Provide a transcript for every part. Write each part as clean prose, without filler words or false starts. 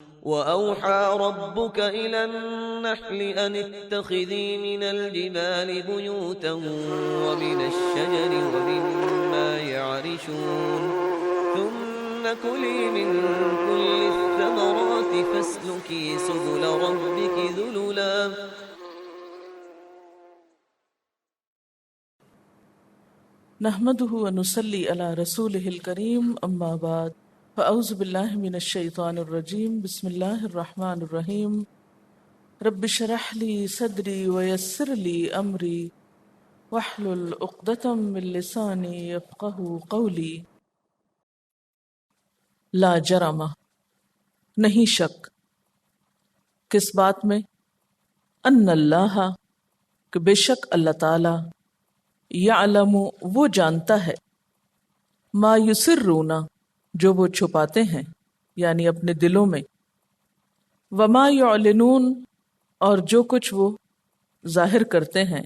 وأوحى ربك إلى النحل أن اتخذي من الجبال بيوتا ومن الشجر ومما يعرشون ثم كلي من كل الثمرات فاسلكي سبل ربك ذللا. نحمده ونصلي على رسوله الكريم اما بعد فاعوذ بالله من الشیطان الرجیم بسم اللہ الرحمن الرحیم رب اشرح لي صدری ويسر لي امری واحلل عقدۃ من لسانی یفقهوا قولی. لا جرم، نہیں شک، کس بات میں؟ ان اللہ، کہ بے شک اللہ تعالی، یعلم، وہ جانتا ہے، ما یسرون، جو وہ چھپاتے ہیں یعنی اپنے دلوں میں، وما یعلنون، اور جو کچھ وہ ظاہر کرتے ہیں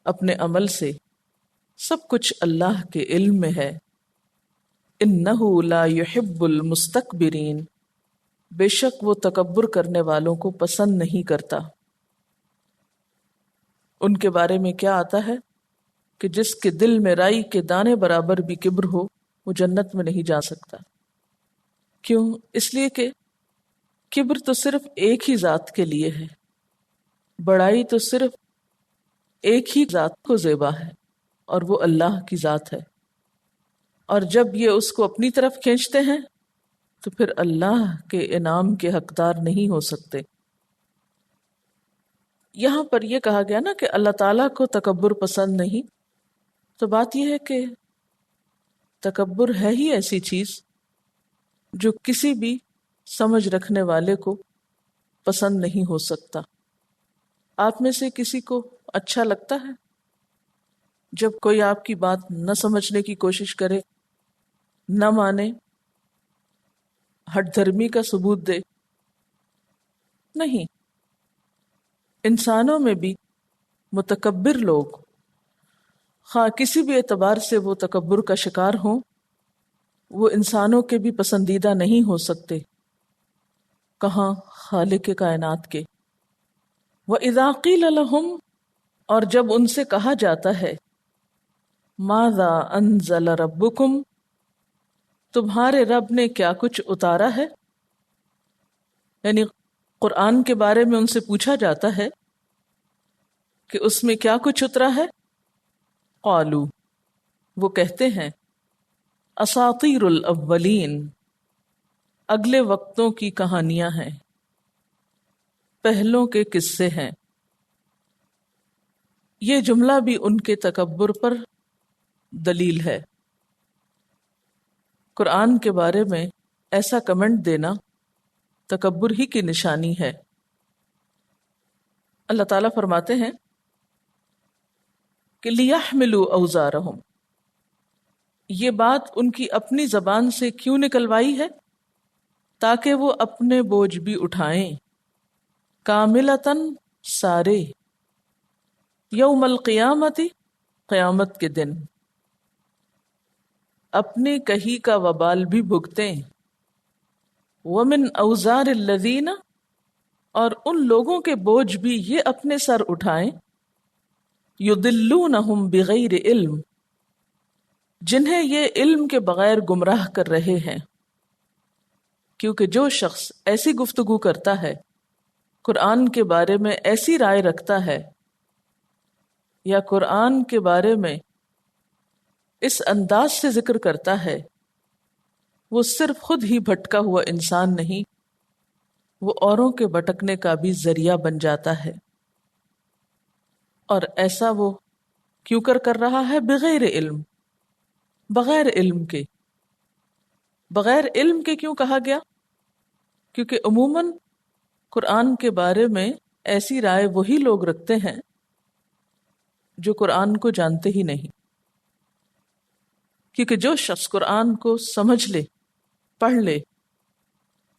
اپنے عمل سے، سب کچھ اللہ کے علم میں ہے. انہ لا یحب المستکبرین، بے شک وہ تکبر کرنے والوں کو پسند نہیں کرتا. ان کے بارے میں کیا آتا ہے کہ جس کے دل میں رائی کے دانے برابر بھی کبر ہو وہ جنت میں نہیں جا سکتا. کیوں؟ اس لیے کہ کبر تو صرف ایک ہی ذات کے لیے ہے، بڑائی تو صرف ایک ہی ذات کو زیبا ہے اور وہ اللہ کی ذات ہے. اور جب یہ اس کو اپنی طرف کھینچتے ہیں تو پھر اللہ کے انعام کے حقدار نہیں ہو سکتے. یہاں پر یہ کہا گیا نا کہ اللہ تعالیٰ کو تکبر پسند نہیں، تو بات یہ ہے کہ تکبر ہے ہی ایسی چیز جو کسی بھی سمجھ رکھنے والے کو پسند نہیں ہو سکتا. آپ میں سے کسی کو اچھا لگتا ہے جب کوئی آپ کی بات نہ سمجھنے کی کوشش کرے، نہ مانے، ہٹ دھرمی کا ثبوت دے؟ نہیں. انسانوں میں بھی متکبر لوگ، خواہ کسی بھی اعتبار سے وہ تکبر کا شکار ہوں، وہ انسانوں کے بھی پسندیدہ نہیں ہو سکتے، کہاں خالق کائنات کے. وَإِذَا قِيلَ لَهُمْ، اور جب ان سے کہا جاتا ہے، ماذا انزل ربکم، تمہارے رب نے کیا کچھ اتارا ہے، یعنی قرآن کے بارے میں ان سے پوچھا جاتا ہے کہ اس میں کیا کچھ اترا ہے. قالوا، وہ کہتے ہیں، اساطیر الاولین، اگلے وقتوں کی کہانیاں ہیں، پہلوں کے قصے ہیں. یہ جملہ بھی ان کے تکبر پر دلیل ہے. قرآن کے بارے میں ایسا کمنٹ دینا تکبر ہی کی نشانی ہے. اللہ تعالیٰ فرماتے ہیں کہ لِيَحْمِلُوا أَوْزَارَهُمْ، یہ بات ان کی اپنی زبان سے کیوں نکلوائی ہے؟ تاکہ وہ اپنے بوجھ بھی اٹھائیں. کاملتاً، سارے، یوم القیامت، قیامت کے دن، اپنی کہی کا وبال بھی بھگتیں. ومن اوزار الذین، اور ان لوگوں کے بوجھ بھی یہ اپنے سر اٹھائیں، یضلونہم بغیر علم، جنہیں یہ علم کے بغیر گمراہ کر رہے ہیں. کیونکہ جو شخص ایسی گفتگو کرتا ہے، قرآن کے بارے میں ایسی رائے رکھتا ہے، یا قرآن کے بارے میں اس انداز سے ذکر کرتا ہے، وہ صرف خود ہی بھٹکا ہوا انسان نہیں، وہ اوروں کے بھٹکنے کا بھی ذریعہ بن جاتا ہے. اور ایسا وہ کیوں کر رہا ہے؟ بغیر علم، بغیر علم کے. بغیر علم کے کیوں کہا گیا؟ کیونکہ عموماً قرآن کے بارے میں ایسی رائے وہی لوگ رکھتے ہیں جو قرآن کو جانتے ہی نہیں. کیونکہ جو شخص قرآن کو سمجھ لے، پڑھ لے،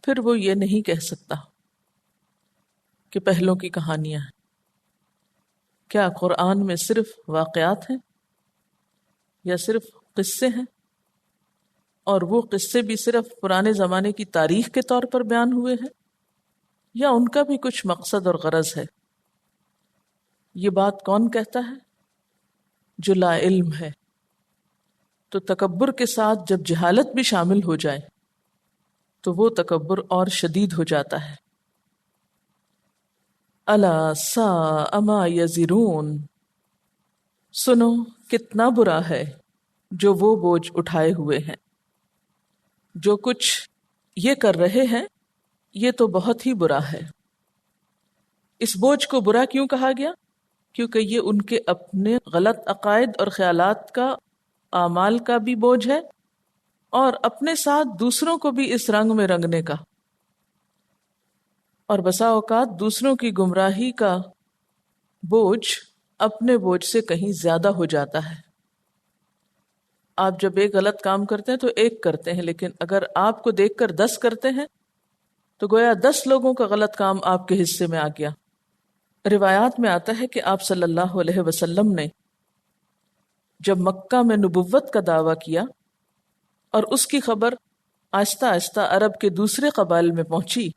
پھر وہ یہ نہیں کہہ سکتا کہ پہلوں کی کہانیاں ہیں. کیا قرآن میں صرف واقعات ہیں یا صرف قصے ہیں؟ اور وہ قصے بھی صرف پرانے زمانے کی تاریخ کے طور پر بیان ہوئے ہیں یا ان کا بھی کچھ مقصد اور غرض ہے؟ یہ بات کون کہتا ہے؟ جو لا علم ہے۔ تو تکبر کے ساتھ جب جہالت بھی شامل ہو جائے تو وہ تکبر اور شدید ہو جاتا ہے۔ الا ساء ما یزرون، سنو کتنا برا ہے جو وہ بوجھ اٹھائے ہوئے ہیں۔ جو کچھ یہ کر رہے ہیں یہ تو بہت ہی برا ہے۔ اس بوجھ کو برا کیوں کہا گیا؟ کیونکہ یہ ان کے اپنے غلط عقائد اور خیالات کا، اعمال کا بھی بوجھ ہے، اور اپنے ساتھ دوسروں کو بھی اس رنگ میں رنگنے کا، اور بسا اوقات دوسروں کی گمراہی کا بوجھ اپنے بوجھ سے کہیں زیادہ ہو جاتا ہے۔ آپ جب ایک غلط کام کرتے ہیں تو ایک کرتے ہیں، لیکن اگر آپ کو دیکھ کر 10 کرتے ہیں تو گویا 10 لوگوں کا غلط کام آپ کے حصے میں آ گیا۔ روایات میں آتا ہے کہ آپ صلی اللہ علیہ وسلم نے جب مکہ میں نبوت کا دعویٰ کیا اور اس کی خبر آہستہ آہستہ عرب کے دوسرے قبائل میں پہنچی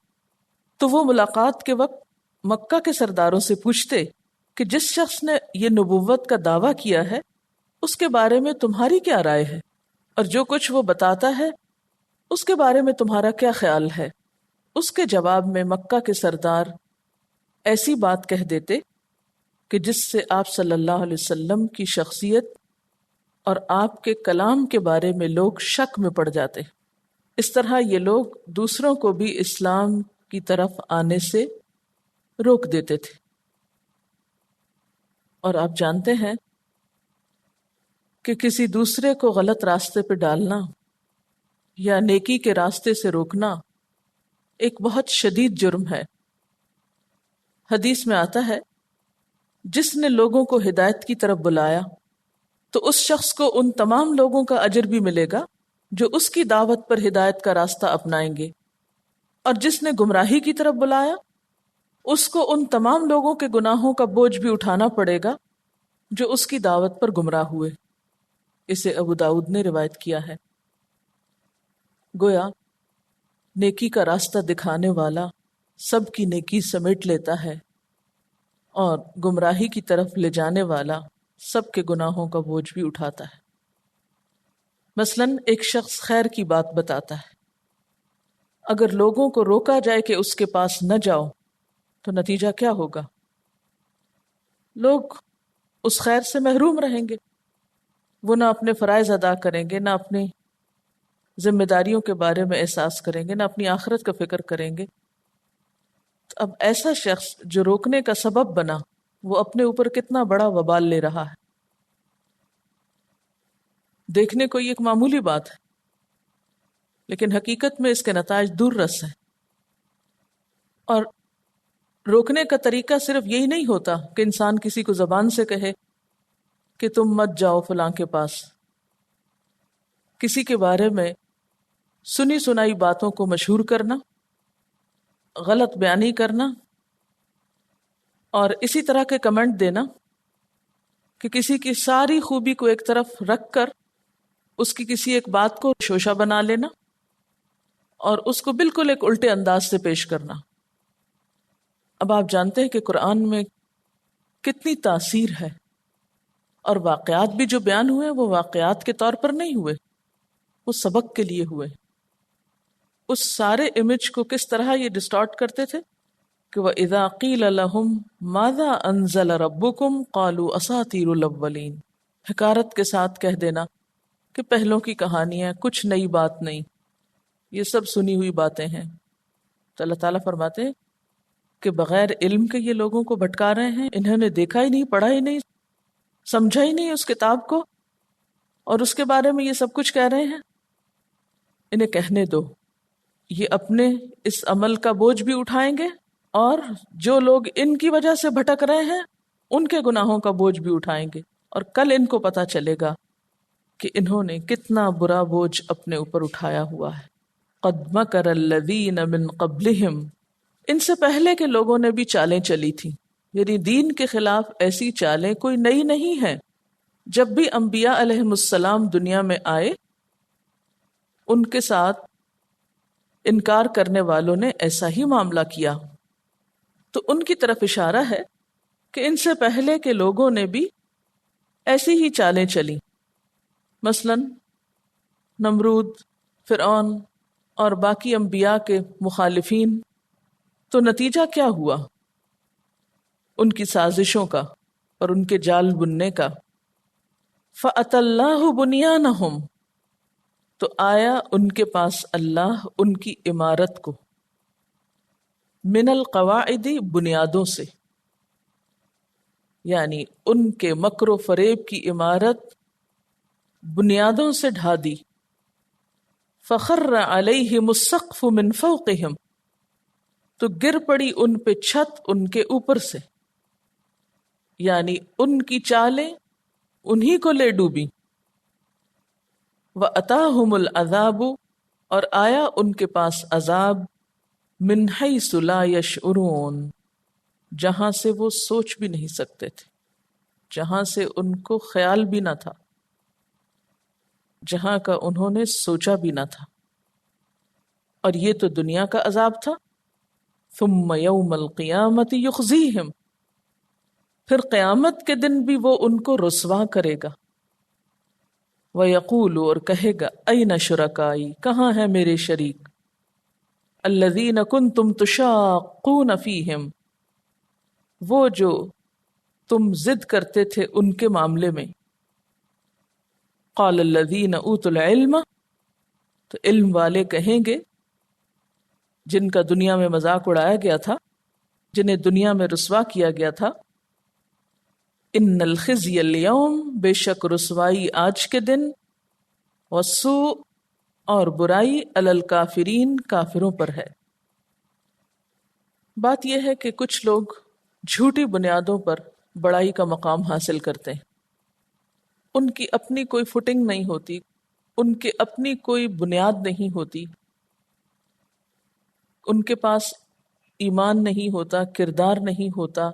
تو وہ ملاقات کے وقت مکہ کے سرداروں سے پوچھتے کہ جس شخص نے یہ نبوت کا دعویٰ کیا ہے اس کے بارے میں تمہاری کیا رائے ہے، اور جو کچھ وہ بتاتا ہے اس کے بارے میں تمہارا کیا خیال ہے؟ اس کے جواب میں مکہ کے سردار ایسی بات کہہ دیتے کہ جس سے آپ صلی اللہ علیہ وسلم کی شخصیت اور آپ کے کلام کے بارے میں لوگ شک میں پڑ جاتے۔ اس طرح یہ لوگ دوسروں کو بھی اسلام کی طرف آنے سے روک دیتے تھے۔ اور آپ جانتے ہیں کہ کسی دوسرے کو غلط راستے پہ ڈالنا یا نیکی کے راستے سے روکنا ایک بہت شدید جرم ہے۔ حدیث میں آتا ہے جس نے لوگوں کو ہدایت کی طرف بلایا تو اس شخص کو ان تمام لوگوں کا اجر بھی ملے گا جو اس کی دعوت پر ہدایت کا راستہ اپنائیں گے، اور جس نے گمراہی کی طرف بلایا اس کو ان تمام لوگوں کے گناہوں کا بوجھ بھی اٹھانا پڑے گا جو اس کی دعوت پر گمراہ ہوئے۔ اسے ابو داؤد نے روایت کیا ہے۔ گویا نیکی کا راستہ دکھانے والا سب کی نیکی سمیٹ لیتا ہے، اور گمراہی کی طرف لے جانے والا سب کے گناہوں کا بوجھ بھی اٹھاتا ہے۔ مثلاً ایک شخص خیر کی بات بتاتا ہے، اگر لوگوں کو روکا جائے کہ اس کے پاس نہ جاؤ تو نتیجہ کیا ہوگا؟ لوگ اس خیر سے محروم رہیں گے، وہ نہ اپنے فرائض ادا کریں گے، نہ اپنی ذمہ داریوں کے بارے میں احساس کریں گے، نہ اپنی آخرت کا فکر کریں گے۔ تو اب ایسا شخص جو روکنے کا سبب بنا وہ اپنے اوپر کتنا بڑا وبال لے رہا ہے۔ دیکھنے کو یہ ایک معمولی بات ہے، لیکن حقیقت میں اس کے نتائج دور رس ہیں۔ اور روکنے کا طریقہ صرف یہی نہیں ہوتا کہ انسان کسی کو زبان سے کہے کہ تم مت جاؤ فلاں کے پاس۔ کسی کے بارے میں سنی سنائی باتوں کو مشہور کرنا، غلط بیانی کرنا، اور اسی طرح کے کمنٹ دینا کہ کسی کی ساری خوبی کو ایک طرف رکھ کر اس کی کسی ایک بات کو شوشہ بنا لینا اور اس کو بالکل ایک الٹے انداز سے پیش کرنا۔ اب آپ جانتے ہیں کہ قرآن میں کتنی تاثیر ہے، اور واقعات بھی جو بیان ہوئے وہ واقعات کے طور پر نہیں ہوئے، وہ سبق کے لیے ہوئے۔ اس سارے امیج کو کس طرح یہ ڈسٹارٹ کرتے تھے کہ وَإِذَا قِيلَ لَهُمْ مَاذَا أَنزَلَ رَبُّكُمْ قَالُوا أَسَاطِيرُ الْأَوَّلِينَ، حقارت کے ساتھ کہہ دینا کہ پہلوں کی کہانیاں، کچھ نئی بات نہیں، یہ سب سنی ہوئی باتیں ہیں۔ تو اللہ تعالیٰ فرماتے ہیں کہ بغیر علم کے یہ لوگوں کو بھٹکا رہے ہیں، انہوں نے دیکھا ہی نہیں، پڑھا ہی نہیں، سمجھا ہی نہیں اس کتاب کو، اور اس کے بارے میں یہ سب کچھ کہہ رہے ہیں۔ انہیں کہنے دو، یہ اپنے اس عمل کا بوجھ بھی اٹھائیں گے، اور جو لوگ ان کی وجہ سے بھٹک رہے ہیں ان کے گناہوں کا بوجھ بھی اٹھائیں گے، اور کل ان کو پتہ چلے گا کہ انہوں نے کتنا برا بوجھ اپنے اوپر اٹھایا ہوا ہے۔ قَدْ مَكَرَ الَّذِينَ مِن قَبْلِهِمْ، ان سے پہلے کے لوگوں نے بھی چالیں چلی تھیں، یعنی دین کے خلاف ایسی چالیں کوئی نئی نہیں ہیں۔ جب بھی انبیاء علیہم السلام دنیا میں آئے ان کے ساتھ انکار کرنے والوں نے ایسا ہی معاملہ کیا۔ تو ان کی طرف اشارہ ہے کہ ان سے پہلے کے لوگوں نے بھی ایسی ہی چالیں چلی، مثلا نمرود، فرعون اور باقی انبیاء کے مخالفین۔ تو نتیجہ کیا ہوا ان کی سازشوں کا اور ان کے جال بننے کا؟ فَأَتَى اللَّهُ بُنْيَانَهُمْ، تو آیا ان کے پاس اللہ ان کی عمارت کو، من القواعد، بنیادوں سے، یعنی ان کے مکر و فریب کی عمارت بنیادوں سے ڈھا دی۔ فَخَرَّ عَلَيْهِمُ السَّقْفُ مِنْ فَوْقِهِمْ، تو گر پڑی ان پہ چھت ان کے اوپر سے، یعنی ان کی چالیں انہی کو لے ڈوبی۔ وَأَتَاهُمُ الْعَذَابُ، اور آیا ان کے پاس عذاب، مِنْ حَيْثُ لَا يَشْعُرُونَ، جہاں سے وہ سوچ بھی نہیں سکتے تھے، جہاں سے ان کو خیال بھی نہ تھا، جہاں کا انہوں نے سوچا بھی نہ تھا۔ اور یہ تو دنیا کا عذاب تھا۔ ثم یوم القیامت یخزیہم، پھر قیامت کے دن بھی وہ ان کو رسوا کرے گا۔ وَيَقُولُ، اور کہے گا، أَيْنَ شُرَكَائِي، کہاں ہیں میرے شریک، الَّذِينَ كُنْتُمْ تُشَاقُّونَ فِيهِمْ، وہ جو تم ضد کرتے تھے ان کے معاملے میں۔ قَالَ الَّذِينَ أُوتُوا الْعِلْمَ، تو علم والے کہیں گے، جن کا دنیا میں مذاق اڑایا گیا تھا، جنہیں دنیا میں رسوا کیا گیا تھا، ان الخزي اليوم، بے شک رسوائی آج کے دن، والسوء، اور برائی، علی الکافرین، کافروں پر ہے۔ بات یہ ہے کہ کچھ لوگ جھوٹی بنیادوں پر بڑائی کا مقام حاصل کرتے ہیں، ان کی اپنی کوئی فوٹنگ نہیں ہوتی، ان کے اپنی کوئی بنیاد نہیں ہوتی، ان کے پاس ایمان نہیں ہوتا، کردار نہیں ہوتا،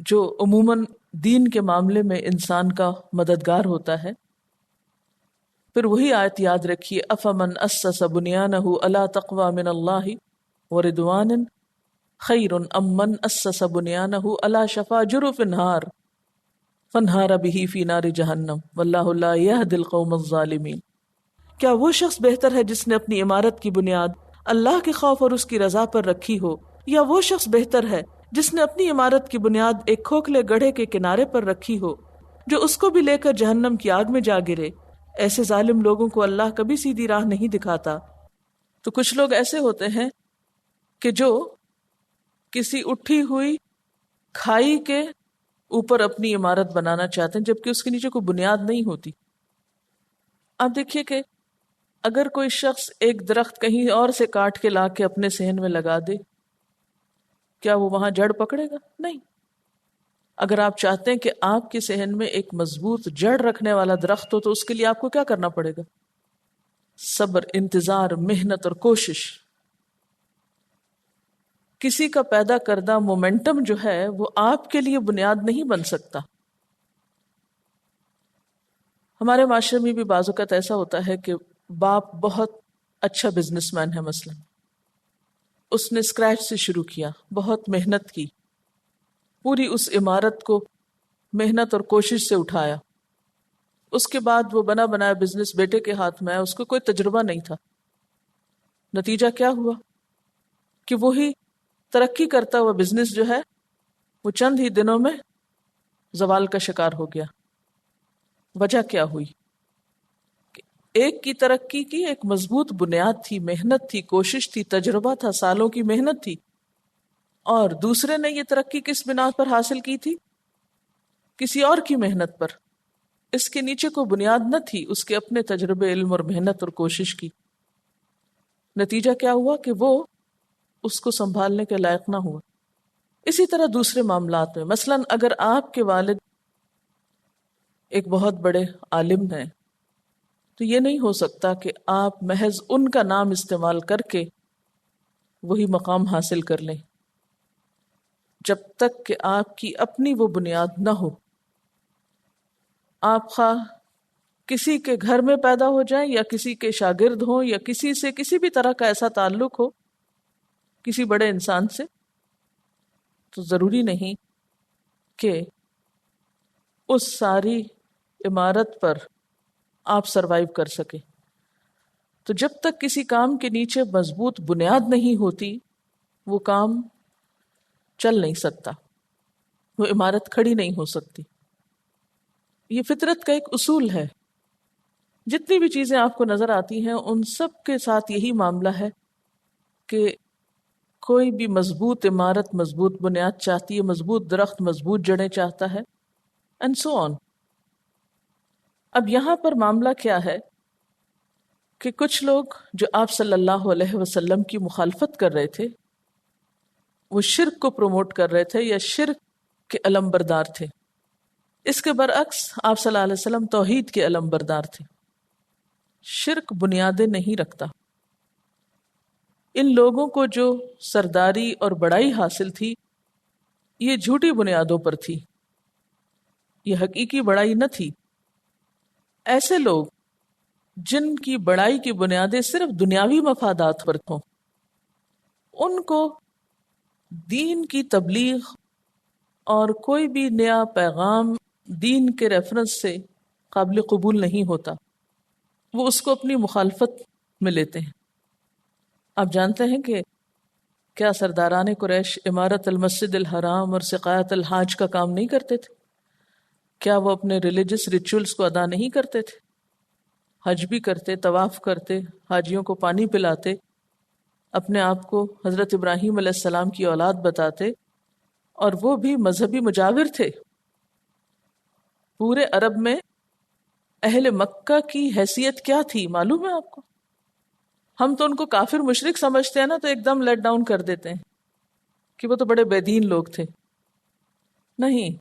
جو عموماً دین کے معاملے میں انسان کا مددگار ہوتا ہے۔ پھر وہی آیت یاد رکھیے، افمن اسس بنیانہ علی تقوی من اللہ ورضوان خیر ام من اسس بنیانہ علی شفا جرف نہار فانہار بہ فی نار جہنم واللہ لا یہدی القوم الظالمین۔ کیا وہ شخص بہتر ہے جس نے اپنی عمارت کی بنیاد اللہ کے خوف اور اس کی رضا پر رکھی ہو، یا وہ شخص بہتر ہے جس نے اپنی عمارت کی بنیاد ایک کھوکھلے گڑھے کے کنارے پر رکھی ہو جو اس کو بھی لے کر جہنم کی آگ میں جا گرے؟ ایسے ظالم لوگوں کو اللہ کبھی سیدھی راہ نہیں دکھاتا۔ تو کچھ لوگ ایسے ہوتے ہیں کہ جو کسی اٹھی ہوئی کھائی کے اوپر اپنی عمارت بنانا چاہتے ہیں، جبکہ اس کے نیچے کوئی بنیاد نہیں ہوتی۔ آپ دیکھیے کہ اگر کوئی شخص ایک درخت کہیں اور سے کاٹ کے لا کے اپنے صحن میں لگا دے، کیا وہ وہاں جڑ پکڑے گا؟ نہیں۔ اگر آپ چاہتے ہیں کہ آپ کے صحن میں ایک مضبوط جڑ رکھنے والا درخت ہو تو اس کے لیے آپ کو کیا کرنا پڑے گا؟ صبر، انتظار، محنت اور کوشش۔ کسی کا پیدا کردہ مومنٹم جو ہے وہ آپ کے لیے بنیاد نہیں بن سکتا۔ ہمارے معاشرے میں بھی بعض اوقات ایسا ہوتا ہے کہ باپ بہت اچھا بزنس مین ہے، مثلا اس نے اسکریچ سے شروع کیا، بہت محنت کی، پوری اس عمارت کو محنت اور کوشش سے اٹھایا، اس کے بعد وہ بنا بنایا بزنس بیٹے کے ہاتھ میں آیا، اس کو کوئی تجربہ نہیں تھا۔ نتیجہ کیا ہوا کہ وہی ترقی کرتا ہوا بزنس جو ہے وہ چند ہی دنوں میں زوال کا شکار ہو گیا۔ وجہ کیا ہوئی؟ ایک کی ترقی کی ایک مضبوط بنیاد تھی، محنت تھی، کوشش تھی، تجربہ تھا، سالوں کی محنت تھی، اور دوسرے نے یہ ترقی کس بنا پر حاصل کی تھی؟ کسی اور کی محنت پر۔ اس کے نیچے کوئی بنیاد نہ تھی، اس کے اپنے تجربے، علم اور محنت اور کوشش کی۔ نتیجہ کیا ہوا کہ وہ اس کو سنبھالنے کے لائق نہ ہوا۔ اسی طرح دوسرے معاملات میں، مثلا اگر آپ کے والد ایک بہت بڑے عالم ہیں تو یہ نہیں ہو سکتا کہ آپ محض ان کا نام استعمال کر کے وہی مقام حاصل کر لیں، جب تک کہ آپ کی اپنی وہ بنیاد نہ ہو۔ آپ خواہ کسی کے گھر میں پیدا ہو جائیں یا کسی کے شاگرد ہوں یا کسی سے کسی بھی طرح کا ایسا تعلق ہو کسی بڑے انسان سے، تو ضروری نہیں کہ اس ساری عمارت پر آپ سروائیو کر سکیں. تو جب تک کسی کام کے نیچے مضبوط بنیاد نہیں ہوتی وہ کام چل نہیں سکتا، وہ عمارت کھڑی نہیں ہو سکتی. یہ فطرت کا ایک اصول ہے. جتنی بھی چیزیں آپ کو نظر آتی ہیں ان سب کے ساتھ یہی معاملہ ہے کہ کوئی بھی مضبوط عمارت مضبوط بنیاد چاہتی ہے، مضبوط درخت مضبوط جڑیں چاہتا ہے، اینڈ سو آن. اب یہاں پر معاملہ کیا ہے کہ کچھ لوگ جو آپ صلی اللہ علیہ وسلم کی مخالفت کر رہے تھے، وہ شرک کو پروموٹ کر رہے تھے یا شرک کے علم بردار تھے. اس کے برعکس آپ صلی اللہ علیہ وسلم توحید کے علم بردار تھے. شرک بنیادیں نہیں رکھتا. ان لوگوں کو جو سرداری اور بڑائی حاصل تھی یہ جھوٹی بنیادوں پر تھی، یہ حقیقی بڑائی نہ تھی. ایسے لوگ جن کی بڑائی کی بنیادیں صرف دنیاوی مفادات پر ہوں، ان کو دین کی تبلیغ اور کوئی بھی نیا پیغام دین کے ریفرنس سے قابل قبول نہیں ہوتا. وہ اس کو اپنی مخالفت میں لیتے ہیں. آپ جانتے ہیں کہ کیا سرداران قریش عمارت المسجد الحرام اور سقایت الحاج کا کام نہیں کرتے تھے؟ کیا وہ اپنے ریلیجس ریچولز کو ادا نہیں کرتے تھے؟ حج بھی کرتے، طواف کرتے، حاجیوں کو پانی پلاتے، اپنے آپ کو حضرت ابراہیم علیہ السلام کی اولاد بتاتے، اور وہ بھی مذہبی مجاور تھے. پورے عرب میں اہل مکہ کی حیثیت کیا تھی معلوم ہے آپ کو؟ ہم تو ان کو کافر مشرک سمجھتے ہیں نا، تو ایک دم لیٹ ڈاؤن کر دیتے ہیں کہ وہ تو بڑے بے دین لوگ تھے. نہیں،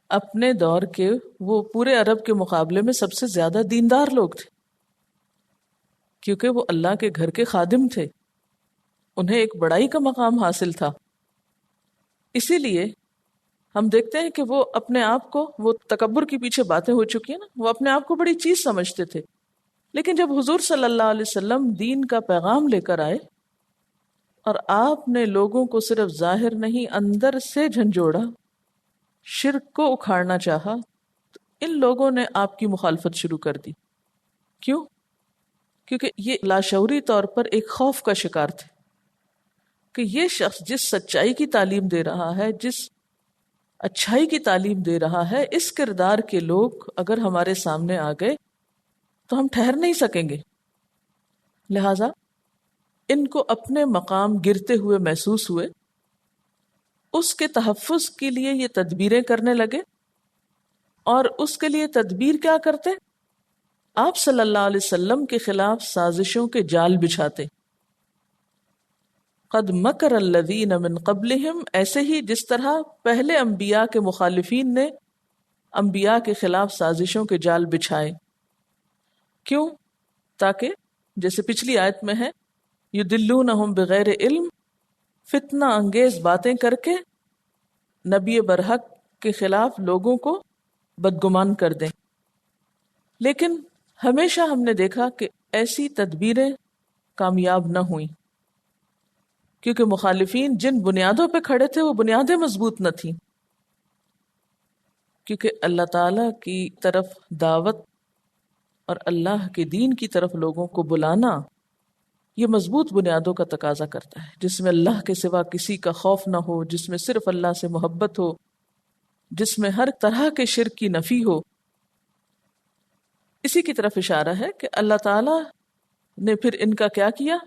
اپنے دور کے وہ پورے عرب کے مقابلے میں سب سے زیادہ دیندار لوگ تھے، کیونکہ وہ اللہ کے گھر کے خادم تھے. انہیں ایک بڑائی کا مقام حاصل تھا. اسی لیے ہم دیکھتے ہیں کہ وہ اپنے آپ کو، وہ تکبر کے پیچھے باتیں ہو چکی ہیں نا، وہ اپنے آپ کو بڑی چیز سمجھتے تھے. لیکن جب حضور صلی اللہ علیہ وسلم دین کا پیغام لے کر آئے اور آپ نے لوگوں کو صرف ظاہر نہیں اندر سے جھنجھوڑا، شرک کو اکھاڑنا چاہا، تو ان لوگوں نے آپ کی مخالفت شروع کر دی. کیوں؟ کیونکہ یہ لاشعوری طور پر ایک خوف کا شکار تھے کہ یہ شخص جس سچائی کی تعلیم دے رہا ہے، جس اچھائی کی تعلیم دے رہا ہے، اس کردار کے لوگ اگر ہمارے سامنے آ گئے تو ہم ٹھہر نہیں سکیں گے. لہذا ان کو اپنے مقام گرتے ہوئے محسوس ہوئے. اس کے تحفظ کے لیے یہ تدبیریں کرنے لگے. اور اس کے لیے تدبیر کیا کرتے؟ آپ صلی اللہ علیہ وسلم کے خلاف سازشوں کے جال بچھاتے. قد مکر الذین من قبلہم، ایسے ہی جس طرح پہلے انبیاء کے مخالفین نے انبیاء کے خلاف سازشوں کے جال بچھائے. کیوں؟ تاکہ جیسے پچھلی آیت میں ہے، یدلونہم بغیر علم، فتنہ انگیز باتیں کر کے نبی برحق کے خلاف لوگوں کو بدگمان کر دیں. لیکن ہمیشہ ہم نے دیکھا کہ ایسی تدبیریں کامیاب نہ ہوئیں، کیونکہ مخالفین جن بنیادوں پہ کھڑے تھے وہ بنیادیں مضبوط نہ تھیں. کیونکہ اللہ تعالی کی طرف دعوت اور اللہ کے دین کی طرف لوگوں کو بلانا یہ مضبوط بنیادوں کا تقاضا کرتا ہے، جس میں اللہ کے سوا کسی کا خوف نہ ہو، جس میں صرف اللہ سے محبت ہو، جس میں ہر طرح کے شرک کی نفی ہو. اسی کی طرف اشارہ ہے کہ اللہ تعالی نے پھر ان کا کیا کیا؟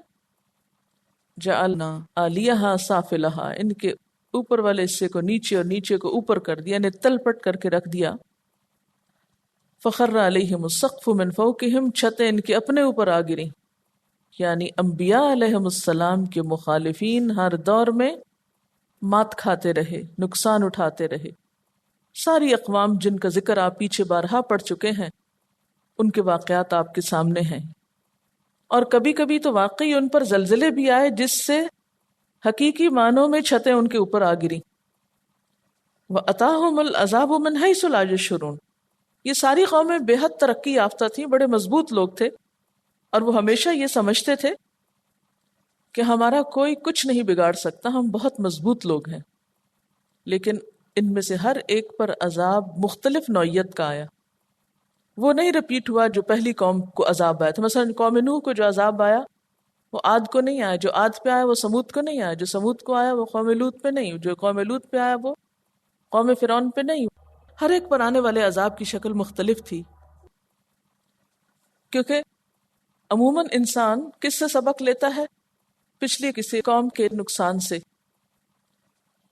جعلنا عالیہا سافلہا، ان کے اوپر والے حصے کو نیچے اور نیچے کو اوپر کر دیا، یعنی تل پٹ کر کے رکھ دیا. فخر علیہم السقف من فوقہم، چھتیں ان کے اپنے اوپر آ گریں. یعنی انبیاء علیہم السلام کے مخالفین ہر دور میں مات کھاتے رہے، نقصان اٹھاتے رہے. ساری اقوام جن کا ذکر آپ پیچھے بارہا پڑھ چکے ہیں ان کے واقعات آپ کے سامنے ہیں. اور کبھی کبھی تو واقعی ان پر زلزلے بھی آئے جس سے حقیقی معنوں میں چھتیں ان کے اوپر آ گریں. وَأَتَاهُمُ الْعَذَابُ مِنْ حَيْثُ لَا يَشْعُرُونَ، یہ ساری قومیں بے حد ترقی یافتہ تھیں، بڑے مضبوط لوگ تھے، اور وہ ہمیشہ یہ سمجھتے تھے کہ ہمارا کوئی کچھ نہیں بگاڑ سکتا، ہم بہت مضبوط لوگ ہیں. لیکن ان میں سے ہر ایک پر عذاب مختلف نوعیت کا آیا. وہ نہیں رپیٹ ہوا جو پہلی قوم کو عذاب آیا تھا. مثلا قوم نوح کو جو عذاب آیا وہ عاد کو نہیں آیا، جو عاد پہ آیا وہ سمود کو نہیں آیا، جو سمود کو آیا وہ قوم لوط پہ نہیں، جو قوم لوط پہ آیا وہ قوم فرعون پہ نہیں. ہر ایک پر آنے والے عذاب کی شکل مختلف تھی، کیونکہ عموماً انسان کس سے سبق لیتا ہے؟ پچھلی کسی قوم کے نقصان سے،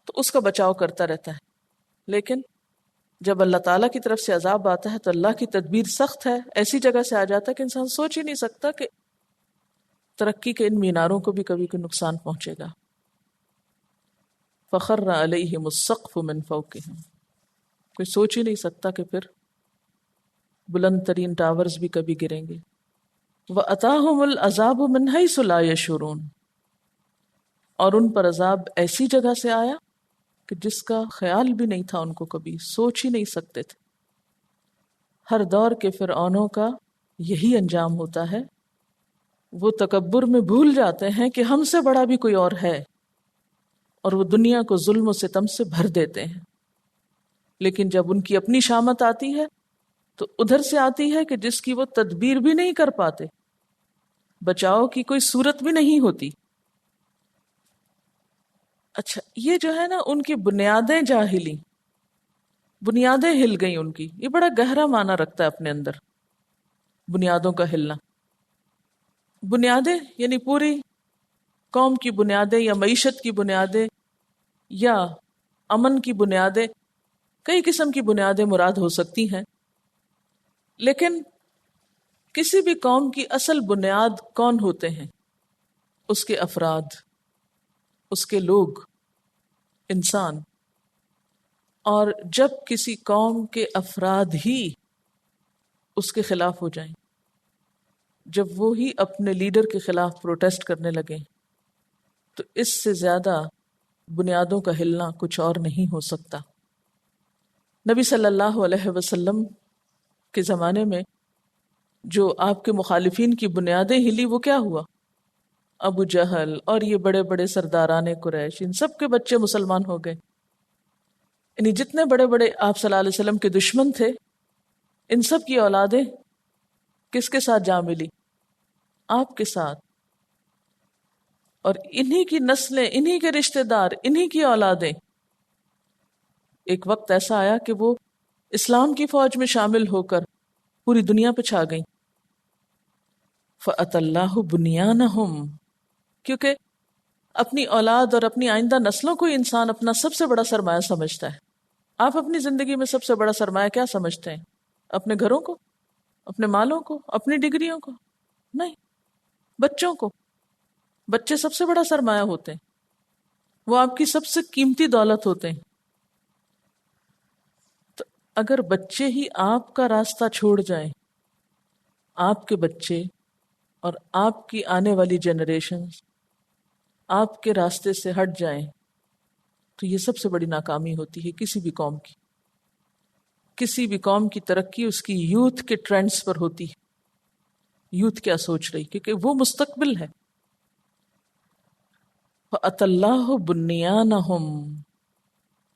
تو اس کا بچاؤ کرتا رہتا ہے. لیکن جب اللہ تعالیٰ کی طرف سے عذاب آتا ہے تو اللہ کی تدبیر سخت ہے، ایسی جگہ سے آ جاتا ہے کہ انسان سوچ ہی نہیں سکتا کہ ترقی کے ان میناروں کو بھی کبھی کوئی نقصان پہنچے گا. فخر علیہم السقف من فوقہم، کوئی سوچ ہی نہیں سکتا کہ پھر بلند ترین ٹاورز بھی کبھی گریں گے. وَأَتَاهُمُ الْعَذَابُ مِنْ حَيْثُ لَا يَشْعُرُونَ، اور ان پر عذاب ایسی جگہ سے آیا کہ جس کا خیال بھی نہیں تھا، ان کو کبھی سوچ ہی نہیں سکتے تھے. ہر دور کے فرعونوں کا یہی انجام ہوتا ہے، وہ تکبر میں بھول جاتے ہیں کہ ہم سے بڑا بھی کوئی اور ہے، اور وہ دنیا کو ظلم و ستم سے بھر دیتے ہیں. لیکن جب ان کی اپنی شامت آتی ہے تو ادھر سے آتی ہے کہ جس کی وہ تدبیر بھی نہیں کر پاتے، بچاؤ کی کوئی صورت بھی نہیں ہوتی. اچھا، یہ جو ہے نا ان کی بنیادیں جاہلی، بنیادیں ہل گئیں ان کی، یہ بڑا گہرا معنی رکھتا ہے اپنے اندر، بنیادوں کا ہلنا. بنیادیں یعنی پوری قوم کی بنیادیں، یا معیشت کی بنیادیں، یا امن کی بنیادیں، کئی قسم کی بنیادیں مراد ہو سکتی ہیں. لیکن کسی بھی قوم کی اصل بنیاد کون ہوتے ہیں؟ اس کے افراد، اس کے لوگ، انسان. اور جب کسی قوم کے افراد ہی اس کے خلاف ہو جائیں، جب وہ ہی اپنے لیڈر کے خلاف پروٹیسٹ کرنے لگیں، تو اس سے زیادہ بنیادوں کا ہلنا کچھ اور نہیں ہو سکتا. نبی صلی اللہ علیہ وسلم کے زمانے میں جو آپ کے مخالفین کی بنیادیں ہلی، وہ کیا ہوا؟ ابو جہل اور یہ بڑے بڑے سرداران قریش، ان سب کے بچے مسلمان ہو گئے. یعنی جتنے بڑے بڑے آپ صلی اللہ علیہ وسلم کے دشمن تھے، ان سب کی اولادیں کس کے ساتھ جا ملی؟ آپ کے ساتھ. اور انہی کی نسلیں، انہی کے رشتہ دار، انہی کی اولادیں. ایک وقت ایسا آیا کہ وہ اسلام کی فوج میں شامل ہو کر پوری دنیا پہ چھا گئیں. فَأَتَى اللَّهُ بُنْيَانَهُمْ، کیونکہ اپنی اولاد اور اپنی آئندہ نسلوں کو انسان اپنا سب سے بڑا سرمایہ سمجھتا ہے. آپ اپنی زندگی میں سب سے بڑا سرمایہ کیا سمجھتے ہیں؟ اپنے گھروں کو، اپنے مالوں کو، اپنی ڈگریوں کو؟ نہیں، بچوں کو. بچے سب سے بڑا سرمایہ ہوتے ہیں، وہ آپ کی سب سے قیمتی دولت ہوتے ہیں. تو اگر بچے ہی آپ کا راستہ چھوڑ جائیں، آپ کے بچے اور آپ کی آنے والی جنریشنز آپ کے راستے سے ہٹ جائیں، تو یہ سب سے بڑی ناکامی ہوتی ہے کسی بھی قوم کی. کسی بھی قوم کی ترقی اس کی یوتھ کے ٹرینڈز پر ہوتی ہے. یوتھ کیا سوچ رہی، کیونکہ وہ مستقبل ہے. فَأَتَى اللَّهُ بُنْيَانَهُمْ،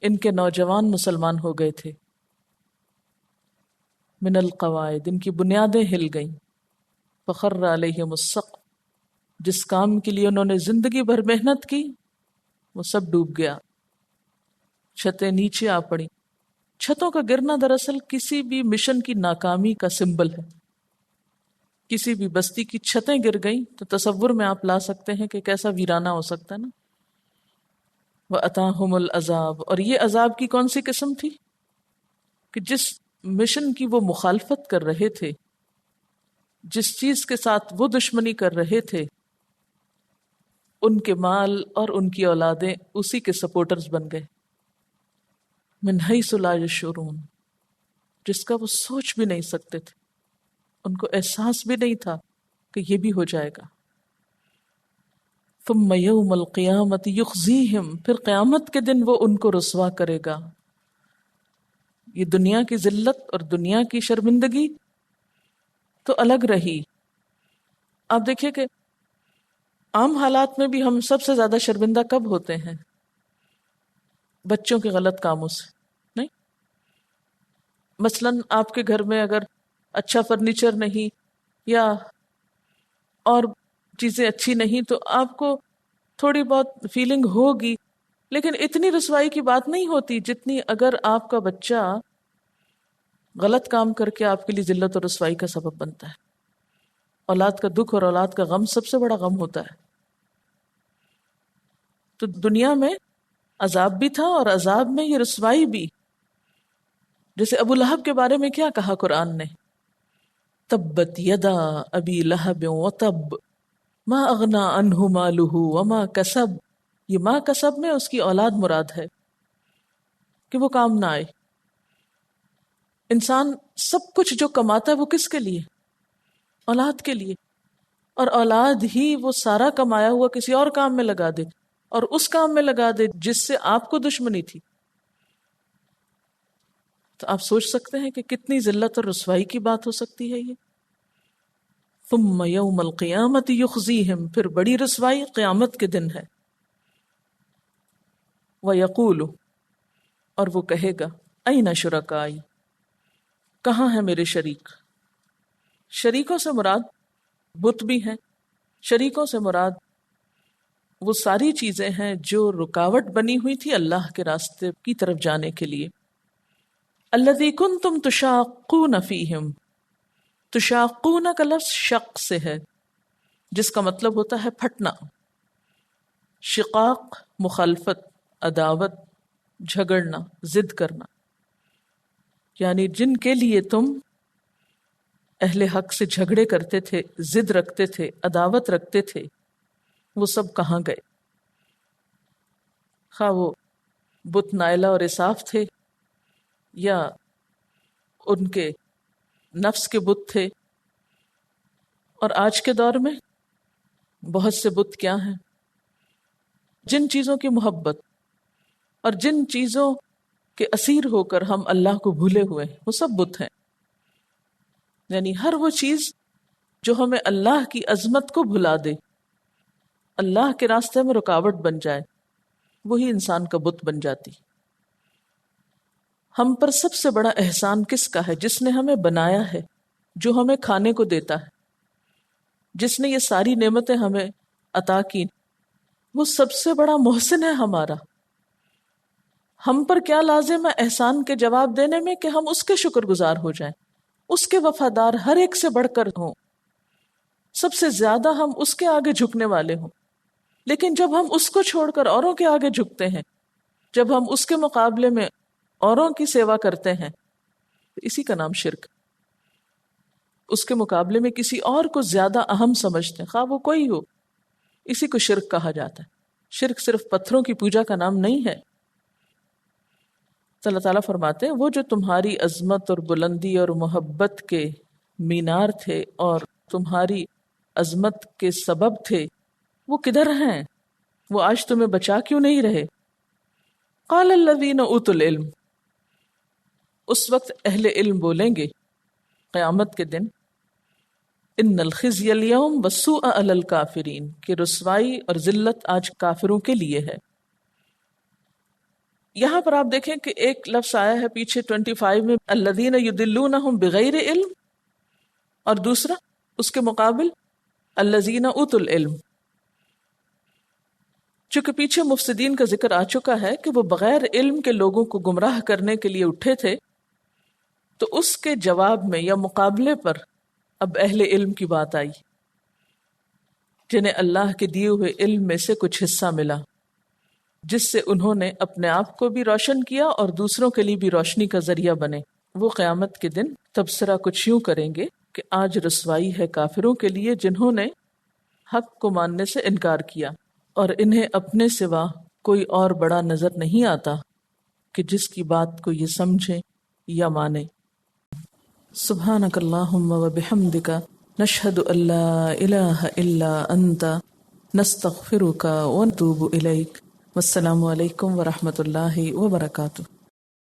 ان کے نوجوان مسلمان ہو گئے تھے. من القواعد، ان کی بنیادیں ہل گئیں. فخر علیہم السقف، جس کام کے لیے انہوں نے زندگی بھر محنت کی وہ سب ڈوب گیا. چھتیں نیچے آ پڑی. چھتوں کا گرنا دراصل کسی بھی مشن کی ناکامی کا سمبل ہے. کسی بھی بستی کی چھتیں گر گئیں تو تصور میں آپ لا سکتے ہیں کہ کیسا ویرانہ ہو سکتا ہے نا. وَأَتَاهُمُ الْعَذَابُ، اور یہ عذاب کی کون سی قسم تھی؟ کہ جس مشن کی وہ مخالفت کر رہے تھے، جس چیز کے ساتھ وہ دشمنی کر رہے تھے، ان کے مال اور ان کی اولادیں اسی کے سپورٹرز بن گئے. من حیث لا یشعرون، جس کا وہ سوچ بھی نہیں سکتے تھے، ان کو احساس بھی نہیں تھا کہ یہ بھی ہو جائے گا. ثم یوم القیامت یخزیہم، پھر قیامت کے دن وہ ان کو رسوا کرے گا. یہ دنیا کی ذلت اور دنیا کی شرمندگی تو الگ رہی. آپ دیکھیے کہ عام حالات میں بھی ہم سب سے زیادہ شرمندہ کب ہوتے ہیں؟ بچوں کے غلط کاموں سے. نہیں، مثلاً آپ کے گھر میں اگر اچھا فرنیچر نہیں یا اور چیزیں اچھی نہیں تو آپ کو تھوڑی بہت فیلنگ ہوگی، لیکن اتنی رسوائی کی بات نہیں ہوتی جتنی اگر آپ کا بچہ غلط کام کر کے آپ کے لیے ذلت اور رسوائی کا سبب بنتا ہے. اولاد کا دکھ اور اولاد کا غم سب سے بڑا غم ہوتا ہے. تو دنیا میں عذاب بھی تھا اور عذاب میں یہ رسوائی بھی. جیسے ابو لہب کے بارے میں کیا کہا قرآن نے؟ تبت یدا ابی لہب وتب ما اغنا عنہ مالہ وما کسب. یہ ما کسب میں اس کی اولاد مراد ہے کہ وہ کام نہ آئے. انسان سب کچھ جو کماتا ہے وہ کس کے لیے؟ اولاد کے لیے. اور اولاد ہی وہ سارا کمایا ہوا کسی اور کام میں لگا دے اور اس کام میں لگا دے جس سے آپ کو دشمنی تھی. تو آپ سوچ سکتے ہیں کہ کتنی ذلت اور رسوائی کی بات ہو سکتی ہے یہ. ثم یوم القیامت یخزیہم، پھر بڑی رسوائی قیامت کے دن ہے. وَيَقُولُ، اور وہ کہے گا، اَيْنَ شُرَكَائِي، کہاں ہیں میرے شریک؟ شریکوں سے مراد بت بھی ہیں، شریکوں سے مراد وہ ساری چیزیں ہیں جو رکاوٹ بنی ہوئی تھی اللہ کے راستے کی طرف جانے کے لیے. الذی کنتم تشاقون فیہم، تشاقون کا لفظ شق سے ہے جس کا مطلب ہوتا ہے پھٹنا. شقاق مخالفت، عداوت، جھگڑنا، ضد کرنا. یعنی جن کے لیے تم اہل حق سے جھگڑے کرتے تھے، ضد رکھتے تھے، عداوت رکھتے تھے، وہ سب کہاں گئے؟ خواہ وہ بت نائلہ اور اساف تھے یا ان کے نفس کے بت تھے. اور آج کے دور میں بہت سے بت کیا ہیں؟ جن چیزوں کی محبت اور جن چیزوں کے اسیر ہو کر ہم اللہ کو بھولے ہوئے ہیں وہ سب بت ہیں. یعنی ہر وہ چیز جو ہمیں اللہ کی عظمت کو بھلا دے، اللہ کے راستے میں رکاوٹ بن جائے، وہی انسان کا بت بن جاتی. ہم پر سب سے بڑا احسان کس کا ہے؟ جس نے ہمیں بنایا ہے، جو ہمیں کھانے کو دیتا ہے، جس نے یہ ساری نعمتیں ہمیں عطا کی، وہ سب سے بڑا محسن ہے ہمارا. ہم پر کیا لازم ہے احسان کے جواب دینے میں کہ ہم اس کے شکر گزار ہو جائیں، اس کے وفادار ہر ایک سے بڑھ کر ہوں، سب سے زیادہ ہم اس کے آگے جھکنے والے ہوں. لیکن جب ہم اس کو چھوڑ کر اوروں کے آگے جھکتے ہیں، جب ہم اس کے مقابلے میں اوروں کی سیوا کرتے ہیں، تو اسی کا نام شرک. اس کے مقابلے میں کسی اور کو زیادہ اہم سمجھتے ہیں، خواہ وہ کوئی ہو، اسی کو شرک کہا جاتا ہے. شرک صرف پتھروں کی پوجا کا نام نہیں ہے. اللہ تعالیٰ فرماتے ہیں وہ جو تمہاری عظمت اور بلندی اور محبت کے مینار تھے اور تمہاری عظمت کے سبب تھے، وہ کدھر ہیں؟ وہ آج تمہیں بچا کیوں نہیں رہے؟ قال الذین اوتوا العلم، اس وقت اہل علم بولیں گے قیامت کے دن، ان الخزی اليوم والسوء علی الکافرین، کہ رسوائی اور ذلت آج کافروں کے لیے ہے. یہاں پر آپ دیکھیں کہ ایک لفظ آیا ہے پیچھے 25 میں، الذین یضلونہم بغیر علم، اور دوسرا اس کے مقابل الذین اوتوا العلم. چونکہ پیچھے مفسدین کا ذکر آ چکا ہے کہ وہ بغیر علم کے لوگوں کو گمراہ کرنے کے لیے اٹھے تھے، تو اس کے جواب میں یا مقابلے پر اب اہل علم کی بات آئی، جنہیں اللہ کے دیے ہوئے علم میں سے کچھ حصہ ملا، جس سے انہوں نے اپنے آپ کو بھی روشن کیا اور دوسروں کے لیے بھی روشنی کا ذریعہ بنے. وہ قیامت کے دن تبصرہ کچھ یوں کریں گے کہ آج رسوائی ہے کافروں کے لیے جنہوں نے حق کو ماننے سے انکار کیا، اور انہیں اپنے سوا کوئی اور بڑا نظر نہیں آتا کہ جس کی بات کو یہ سمجھے یا مانے. سبحانک اللہم و بحمدک نشہد ان لا الہ الا انت نستغفرک و نتوب الیک. والسلام علیکم ورحمۃ اللہ وبرکاتہ.